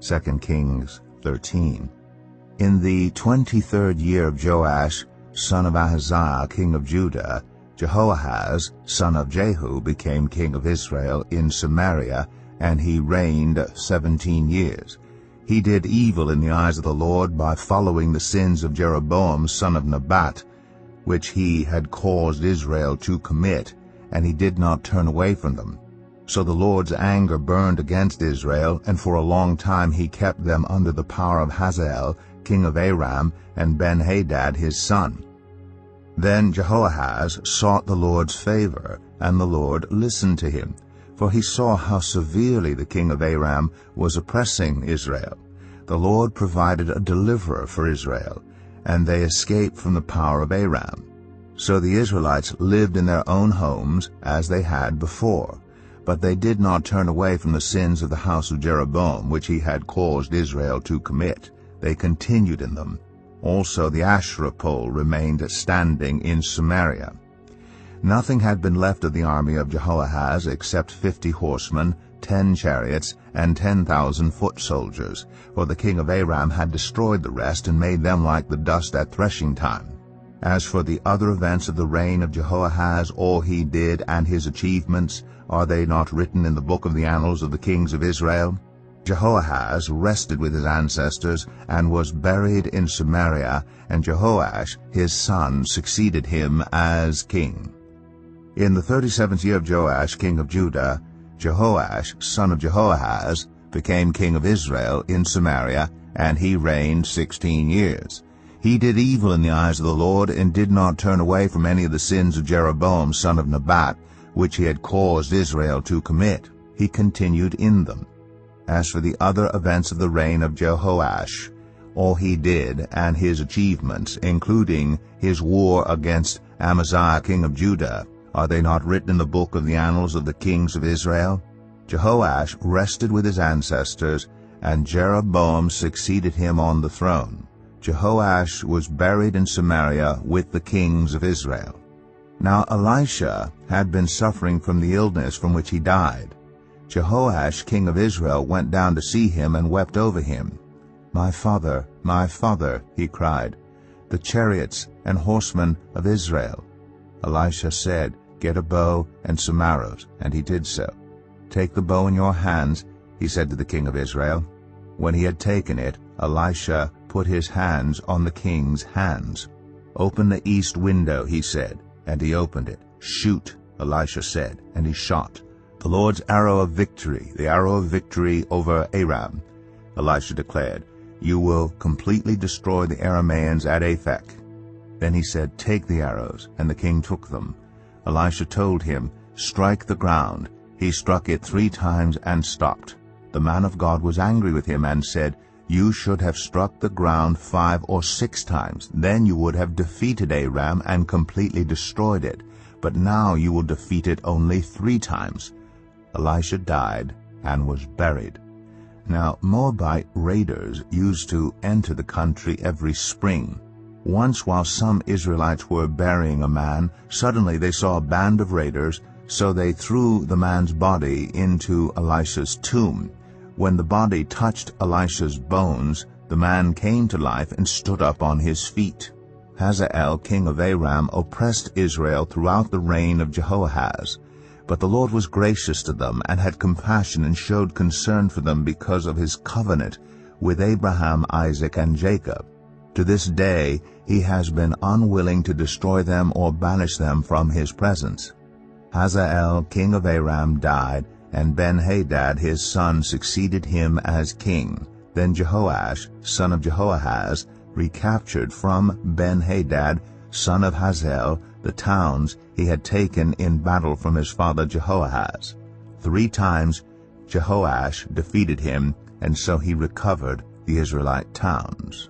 2 Kings 13. In the 23rd year of Joash, son of Ahaziah, king of Judah, Jehoahaz, son of Jehu, became king of Israel in Samaria, and he reigned 17 years. He did evil in the eyes of the Lord by following the sins of Jeroboam, son of Nebat, which he had caused Israel to commit, and he did not turn away from them. So the Lord's anger burned against Israel, and for a long time he kept them under the power of Hazael, king of Aram, and Ben-Hadad his son. Then Jehoahaz sought the Lord's favor, and the Lord listened to him, for he saw how severely the king of Aram was oppressing Israel. The Lord provided a deliverer for Israel, and they escaped from the power of Aram. So the Israelites lived in their own homes as they had before, but they did not turn away from the sins of the house of Jeroboam, which he had caused Israel to commit. They continued in them. Also the Asherah pole remained standing in Samaria. Nothing had been left of the army of Jehoahaz except 50 horsemen, 10 chariots, and 10,000 foot soldiers, for the king of Aram had destroyed the rest and made them like the dust at threshing time. As for the other events of the reign of Jehoahaz, all he did and his achievements, are they not written in the book of the annals of the kings of Israel? Jehoahaz rested with his ancestors and was buried in Samaria, and Jehoash his son succeeded him as king. In the 37th year of Joash king of Judah, Jehoash son of Jehoahaz became king of Israel in Samaria, and he reigned 16 years. He did evil in the eyes of the Lord, and did not turn away from any of the sins of Jeroboam son of Nebat, which he had caused Israel to commit. He continued in them. As for the other events of the reign of Jehoash, all he did and his achievements, including his war against Amaziah king of Judah, are they not written in the book of the annals of the kings of Israel? Jehoash rested with his ancestors, and Jeroboam succeeded him on the throne. Jehoash was buried in Samaria with the kings of Israel. Now Elisha had been suffering from the illness from which he died. Jehoash king of Israel went down to see him and wept over him. my father, he cried, the chariots and horsemen of Israel. Elisha said, Get a bow and some arrows, and he did so. Take the bow in your hands, he said to the king of Israel. When he had taken it, Elisha put his hands on the king's hands. Open the east window, he said, and he opened it. Shoot, Elisha said, and he shot. The Lord's arrow of victory, the arrow of victory over Aram. Elisha declared, You will completely destroy the Arameans at Aphek. Then he said, Take the arrows, and the king took them. Elisha told him, Strike the ground. He struck it 3 times and stopped. The man of God was angry with him and said, You should have struck the ground 5 or 6 times. Then you would have defeated Aram and completely destroyed it. But now you will defeat it only 3 times. Elisha died and was buried. Now Moabite raiders used to enter the country every spring. Once while some Israelites were burying a man, suddenly they saw a band of raiders, so they threw the man's body into Elisha's tomb. When the body touched Elisha's bones, the man came to life and stood up on his feet. Hazael king of Aram oppressed Israel throughout the reign of Jehoahaz. But the Lord was gracious to them and had compassion and showed concern for them because of his covenant with Abraham, Isaac, and Jacob. To this day he has been unwilling to destroy them or banish them from his presence. Hazael king of Aram died, and Ben-Hadad his son succeeded him as king. Then Jehoash, son of Jehoahaz, recaptured from Ben-Hadad, son of Hazael, the towns he had taken in battle from his father Jehoahaz. 3 times Jehoash defeated him, and so he recovered the Israelite towns.